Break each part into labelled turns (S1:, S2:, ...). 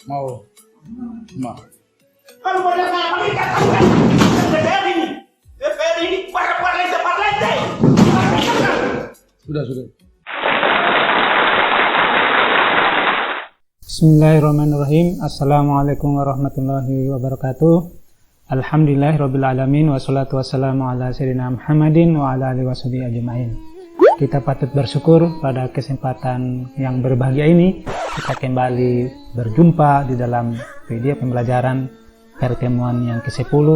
S1: Mau. Mau.
S2: Kalau pada saya mengikat DPR ini. DPR ini partai tempat lantai.
S1: Sudah.
S3: Bismillahirrahmanirrahim. Assalamualaikum warahmatullahi wabarakatuh. Alhamdulillahirrabbilalamin. Wassalatu wassalamu ala sayyidina Muhammadin wa ala alihi washabihi ajma'in. Kita patut bersyukur pada kesempatan yang berbahagia ini. Kita kembali berjumpa di dalam video pembelajaran pertemuan yang ke-10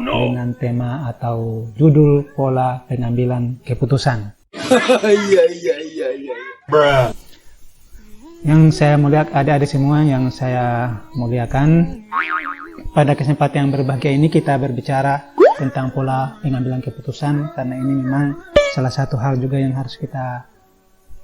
S3: dengan tema atau judul pola pengambilan keputusan. Yang saya muliakan, adik-adik semua yang saya muliakan, pada kesempatan yang berbahagia ini kita berbicara tentang pola pengambilan keputusan, karena ini memang salah satu hal juga yang harus kita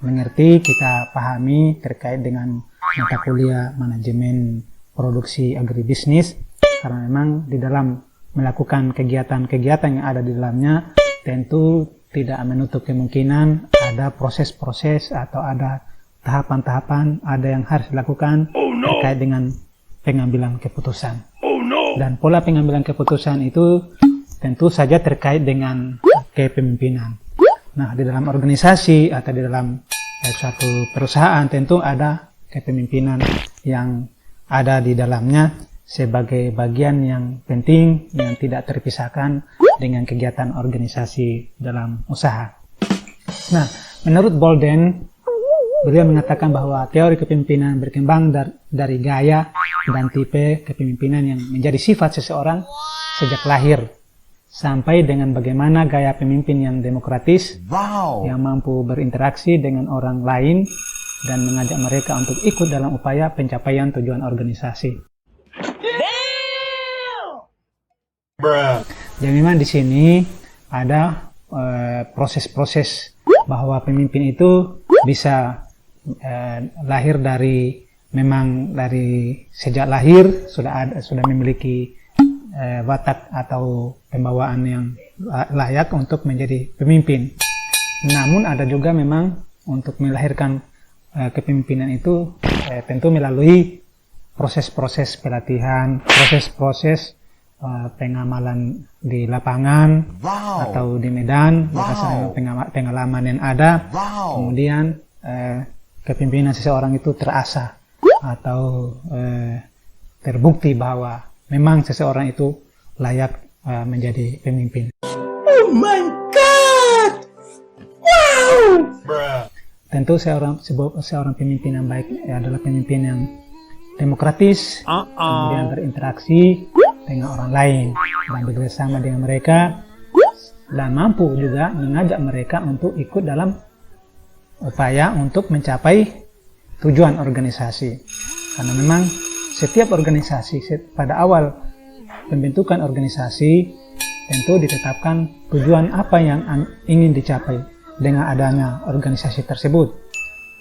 S3: mengerti, kita pahami terkait dengan mata kuliah manajemen produksi agribisnis, karena memang di dalam melakukan kegiatan-kegiatan yang ada di dalamnya tentu tidak menutup kemungkinan ada proses-proses atau ada tahapan-tahapan, ada yang harus dilakukan terkait dengan pengambilan keputusan. Dan pola pengambilan keputusan itu tentu saja terkait dengan kepemimpinan. Nah, di dalam organisasi atau di dalam suatu perusahaan tentu ada kepemimpinan yang ada di dalamnya sebagai bagian yang penting yang tidak terpisahkan dengan kegiatan organisasi dalam usaha. Nah, menurut Bolden, beliau mengatakan bahwa teori kepemimpinan berkembang dari gaya dan tipe kepemimpinan yang menjadi sifat seseorang sejak lahir, sampai dengan bagaimana gaya pemimpin yang demokratis, yang mampu berinteraksi dengan orang lain dan mengajak mereka untuk ikut dalam upaya pencapaian tujuan organisasi. Jadi memang di sini ada proses-proses bahwa pemimpin itu bisa lahir dari sejak lahir sudah memiliki watak atau pembawaan yang layak untuk menjadi pemimpin. Namun ada juga memang untuk melahirkan kepemimpinan itu tentu melalui proses-proses pelatihan, proses-proses pengamalan di lapangan atau di medan berdasarkan pengalaman yang ada. Kemudian kepemimpinan seseorang itu terasah atau terbukti bahwa memang seseorang itu layak menjadi pemimpin.
S2: Oh my God! Wow!
S3: Tentu seorang pemimpin yang baik adalah pemimpin yang demokratis, kemudian berinteraksi dengan orang lain dan bekerjasama dengan mereka, dan mampu juga mengajak mereka untuk ikut dalam upaya untuk mencapai tujuan organisasi. Karena memang setiap organisasi pada awal pembentukan organisasi tentu ditetapkan tujuan apa yang ingin dicapai dengan adanya organisasi tersebut.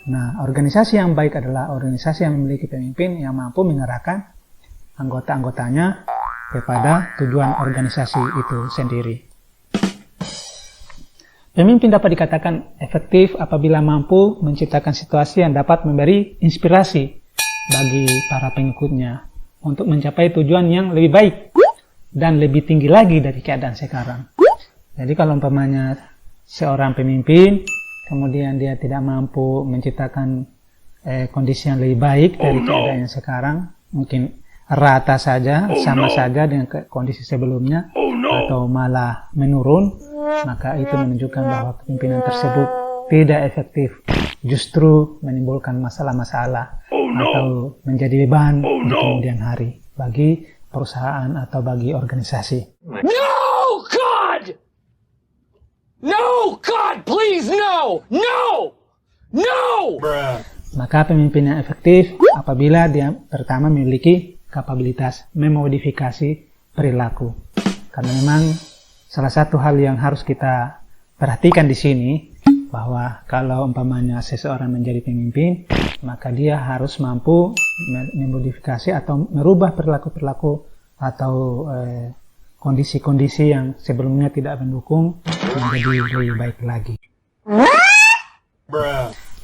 S3: Nah, organisasi yang baik adalah organisasi yang memiliki pemimpin yang mampu mengarahkan anggota-anggotanya kepada tujuan organisasi itu sendiri. Pemimpin dapat dikatakan efektif apabila mampu menciptakan situasi yang dapat memberi inspirasi bagi para pengikutnya untuk mencapai tujuan yang lebih baik dan lebih tinggi lagi dari keadaan sekarang. Jadi kalau umpamanya seorang pemimpin kemudian dia tidak mampu menciptakan kondisi yang lebih baik dari keadaan yang sekarang, mungkin rata saja, sama saja dengan kondisi sebelumnya, atau malah menurun, maka itu menunjukkan bahwa kepemimpinan tersebut tidak efektif, justru menimbulkan masalah-masalah atau menjadi beban di kemudian hari bagi perusahaan atau bagi organisasi.
S4: No, God! No, God, please, no! No! No!
S3: Maka pemimpin yang efektif apabila dia pertama memiliki kapabilitas memodifikasi perilaku. Karena memang salah satu hal yang harus kita perhatikan di sini, bahwa kalau umpamanya seseorang menjadi pemimpin, maka dia harus mampu memodifikasi atau merubah perilaku-perilaku atau kondisi-kondisi yang sebelumnya tidak mendukung menjadi lebih baik lagi.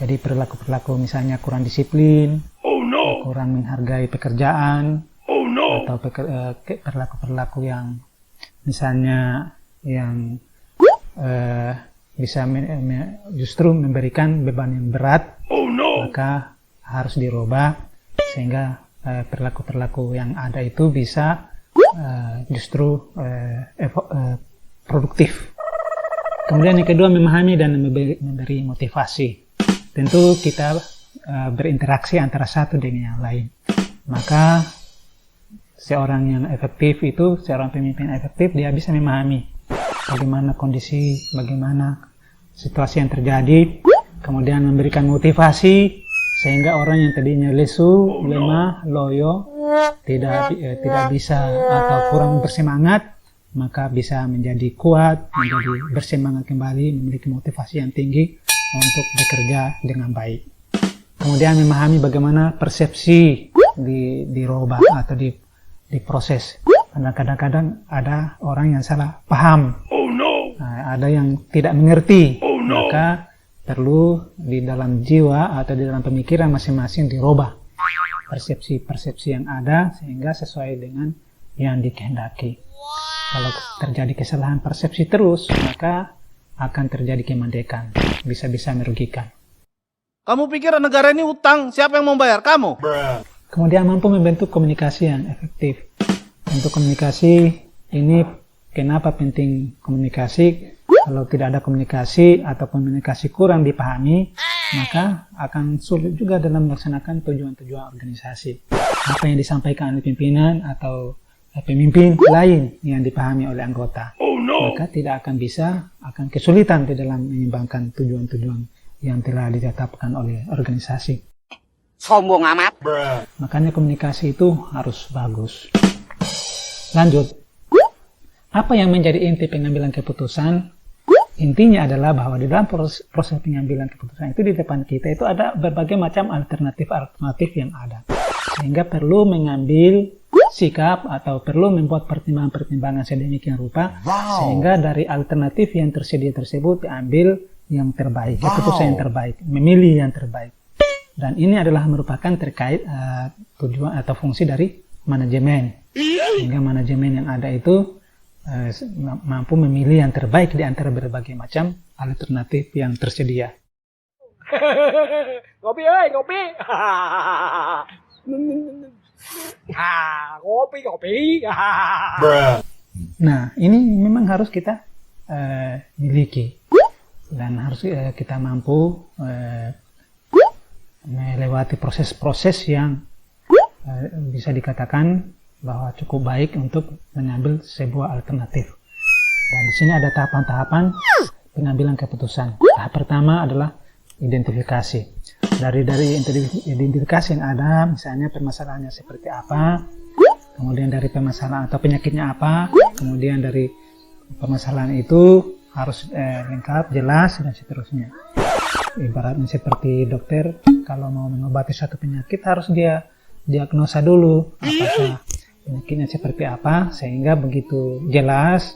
S3: Jadi perilaku-perilaku misalnya kurang disiplin, kurang menghargai pekerjaan, atau perilaku-perilaku yang misalnya yang bisa justru memberikan beban yang berat, maka harus dirubah sehingga perilaku-perilaku yang ada itu bisa justru produktif. Kemudian yang kedua, memahami dan memberi motivasi. Tentu kita berinteraksi antara satu dengan yang lain. Maka seorang yang efektif itu, seorang pemimpin efektif, dia bisa memahami bagaimana kondisi, bagaimana situasi yang terjadi, kemudian memberikan motivasi sehingga orang yang tadinya lesu, lemah, loyo, tidak bisa atau kurang bersemangat, maka bisa menjadi kuat, menjadi bersemangat kembali, memiliki motivasi yang tinggi untuk bekerja dengan baik. Kemudian memahami bagaimana persepsi dirubah atau diproses. Karena kadang-kadang ada orang yang salah paham, ada yang tidak mengerti, maka perlu di dalam jiwa atau di dalam pemikiran masing-masing dirubah persepsi-persepsi yang ada sehingga sesuai dengan yang dikehendaki. Kalau terjadi kesalahan persepsi terus, maka akan terjadi kemandekan, bisa-bisa merugikan.
S5: Kamu pikir negara ini utang, siapa yang mau bayar? Kamu?
S3: Kemudian mampu membentuk komunikasi yang efektif. Untuk komunikasi ini, kenapa penting komunikasi? Kalau tidak ada komunikasi atau komunikasi kurang dipahami, maka akan sulit juga dalam melaksanakan tujuan-tujuan organisasi. Apa yang disampaikan oleh pimpinan atau pemimpin lain yang dipahami oleh anggota, maka tidak akan bisa, akan kesulitan di dalam menyeimbangkan tujuan-tujuan yang telah ditetapkan oleh organisasi.
S2: Sombong amat.
S3: Makanya komunikasi itu harus bagus. Lanjut, apa yang menjadi inti pengambilan keputusan? Intinya adalah bahwa di dalam proses pengambilan keputusan itu di depan kita itu ada berbagai macam alternatif yang ada, sehingga perlu mengambil sikap atau perlu membuat pertimbangan-pertimbangan sedemikian rupa sehingga dari alternatif yang tersedia tersebut diambil yang terbaik, keputusan yang terbaik, memilih yang terbaik. Dan ini adalah merupakan terkait tujuan atau fungsi dari manajemen, sehingga manajemen yang ada itu mampu memilih yang terbaik di antara berbagai macam alternatif yang tersedia.
S4: Ngopi, ngopi. Ngopi.
S3: Nah, ini memang harus kita miliki dan harus kita mampu melewati proses-proses yang bisa dikatakan bahwa cukup baik untuk mengambil sebuah alternatif. Dan di sini ada tahapan-tahapan pengambilan keputusan. Tahap pertama adalah identifikasi. Dari identifikasi yang ada, misalnya permasalahannya seperti apa, kemudian dari permasalahan atau penyakitnya apa, kemudian dari permasalahan itu harus lengkap, jelas, dan seterusnya. Ibaratnya seperti dokter, kalau mau mengobati suatu penyakit harus dia diagnosa dulu, apakah penyakitnya seperti apa, sehingga begitu jelas,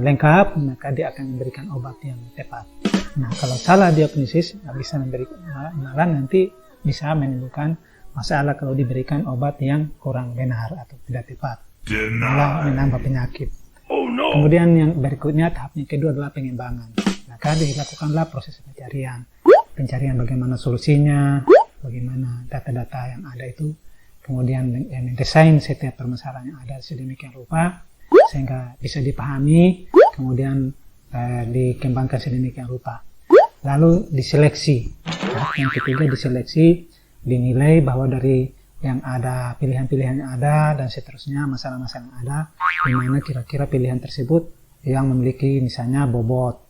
S3: lengkap, maka dia akan memberikan obat yang tepat. Nah, kalau salah diagnosis, bisa malah nanti bisa menimbulkan masalah kalau diberikan obat yang kurang benar atau tidak tepat, malah menambah penyakit. Kemudian yang berikutnya, tahap yang kedua adalah pengembangan. Maka dilakukanlah proses pencarian bagaimana solusinya, bagaimana data-data yang ada itu, kemudian mendesain setiap permasalahan yang ada sedemikian rupa sehingga bisa dipahami, kemudian dikembangkan sedemikian rupa. Lalu diseleksi. Yang ketiga diseleksi, dinilai bahwa dari yang ada pilihan-pilihan yang ada dan seterusnya masalah-masalah yang ada, di mana kira-kira pilihan tersebut yang memiliki misalnya bobot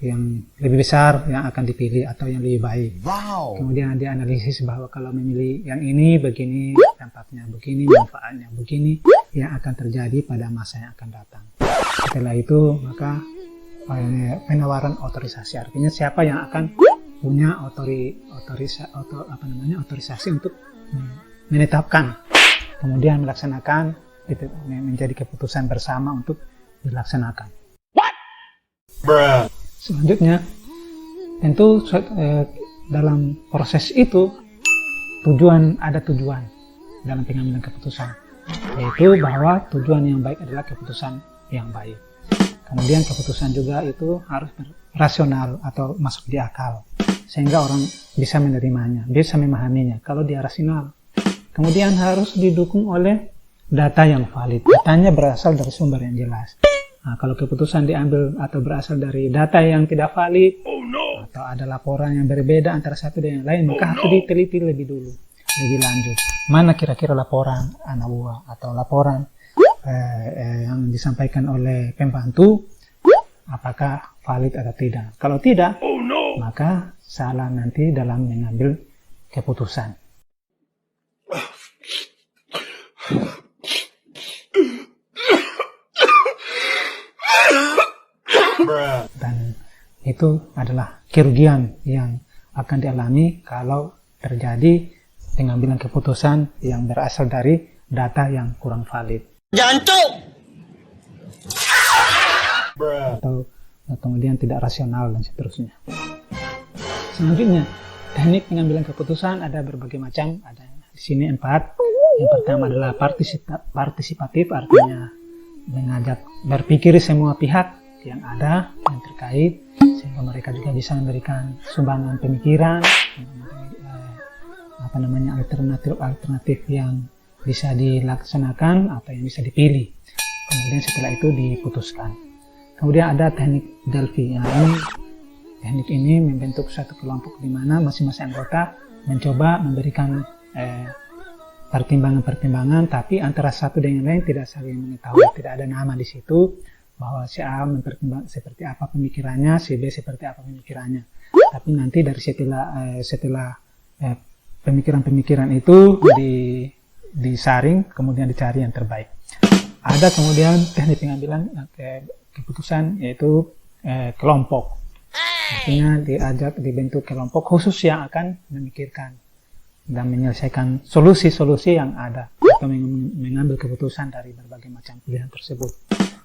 S3: yang lebih besar yang akan dipilih atau yang lebih baik. Kemudian dianalisis bahwa kalau memilih yang ini begini, dampaknya begini, manfaatnya begini, yang akan terjadi pada masa yang akan datang. Setelah itu maka penawaran otorisasi, artinya siapa yang akan punya otorisasi untuk menetapkan, kemudian melaksanakan, menjadi keputusan bersama untuk dilaksanakan. Selanjutnya, tentu dalam proses itu ada tujuan dalam pengambilan keputusan, yaitu bahwa tujuan yang baik adalah keputusan yang baik. Kemudian keputusan juga itu harus rasional atau masuk di akal, sehingga orang bisa menerimanya, bisa memahaminya kalau dia rasional. Kemudian harus didukung oleh data yang valid, datanya berasal dari sumber yang jelas. Nah, kalau keputusan diambil atau berasal dari data yang tidak valid, atau ada laporan yang berbeda antara satu dan yang lain, maka harus diteliti lebih dulu, lebih lanjut. Mana kira-kira laporan anak buah atau laporan yang disampaikan oleh pembantu, apakah valid atau tidak. Kalau tidak, maka salah nanti dalam mengambil keputusan. Dan itu adalah kerugian yang akan dialami kalau terjadi pengambilan keputusan yang berasal dari data yang kurang valid.
S2: Jantung!
S3: Atau kemudian tidak rasional dan seterusnya. Selanjutnya, teknik pengambilan keputusan ada berbagai macam. Ada di sini 4. Yang pertama adalah partisipatif, artinya mengajak berpikir semua pihak yang ada, yang terkait, sehingga mereka juga bisa memberikan sumbangan pemikiran, alternatif yang bisa dilaksanakan atau yang bisa dipilih. Kemudian setelah itu diputuskan. Kemudian ada teknik Delphi. Teknik ini membentuk satu kelompok di mana masing-masing anggota mencoba memberikan pertimbangan-pertimbangan, tapi antara satu dan yang lain tidak saling mengetahui, tidak ada nama di situ bahwa si A mempertimbangkan seperti apa pemikirannya, si B seperti apa pemikirannya. Tapi nanti dari setelah pemikiran-pemikiran itu disaring, kemudian dicari yang terbaik. Ada kemudian teknik pengambilan keputusan, yaitu kelompok. Artinya dibentuk kelompok khusus yang akan memikirkan dan menyelesaikan solusi-solusi yang ada atau mengambil keputusan dari berbagai macam pilihan tersebut.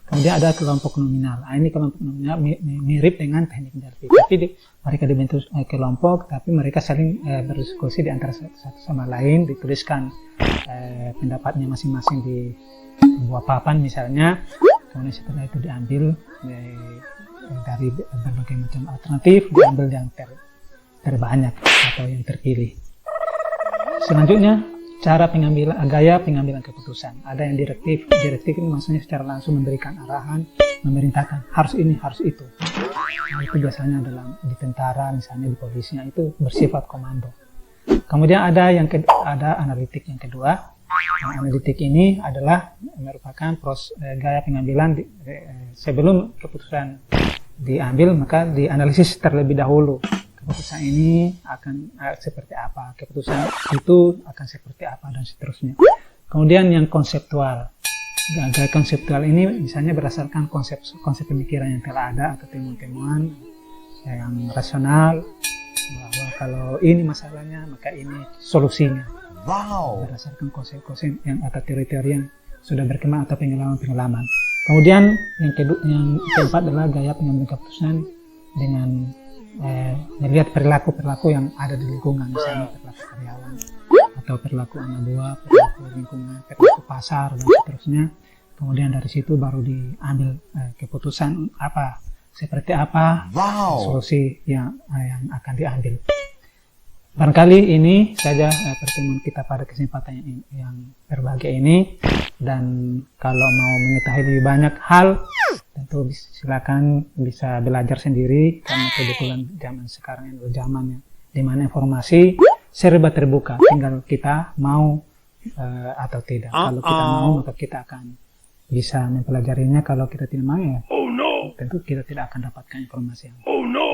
S3: Kemudian ada kelompok nominal. Ini kelompok nominal mirip dengan teknik Delphi, tapi mereka dibentuk kelompok, tapi mereka saling berdiskusi di antara satu sama lain, dituliskan pendapatnya masing-masing di sebuah papan misalnya. Kemudian setelah itu diambil dari berbagai macam alternatif, diambil yang terbanyak atau yang terpilih. Selanjutnya, gaya pengambilan keputusan. Ada yang direktif. Direktif ini maksudnya secara langsung memberikan arahan, memerintahkan harus ini, harus itu. Nah, itu biasanya di tentara, misalnya di polisinya, itu bersifat komando. Kemudian ada analitik yang kedua. Analitik ini adalah merupakan gaya pengambilan sebelum keputusan diambil, maka dianalisis terlebih dahulu. Keputusan ini akan seperti apa, keputusan itu akan seperti apa, dan seterusnya. Kemudian yang konseptual. Gaya konseptual ini misalnya berdasarkan konsep pemikiran yang telah ada atau temuan-temuan yang rasional, bahwa kalau ini masalahnya maka ini solusinya. Wow. Berdasarkan konsep-konsep yang atau teori-teori yang sudah berkembang atau pengalaman-pengalaman. Kemudian yang keempat adalah gaya pengambilan keputusan dengan melihat perilaku-perilaku yang ada di lingkungan, misalnya perilaku karyawan atau perilaku anak buah, perilaku lingkungan, perilaku pasar, dan seterusnya. Kemudian dari situ baru diambil keputusan seperti apa solusi yang akan diambil. Barangkali ini saja pertemuan kita pada kesempatan yang berbahagia ini, dan kalau mau mengetahui lebih banyak hal, tentu silakan bisa belajar sendiri, karena kebetulan zaman sekarang ini adalah zamannya di mana informasi serba terbuka, tinggal kita mau atau tidak. Kalau kita mau, maka kita akan bisa mempelajarinya. Kalau kita tidak mau, ya tentu kita tidak akan dapatkan informasi yang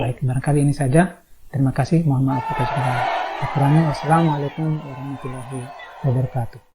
S3: baik. Barangkali ini saja. Terima kasih. Mohon maaf atas segala kekurangan. Wassalamualaikum warahmatullahi wabarakatuh.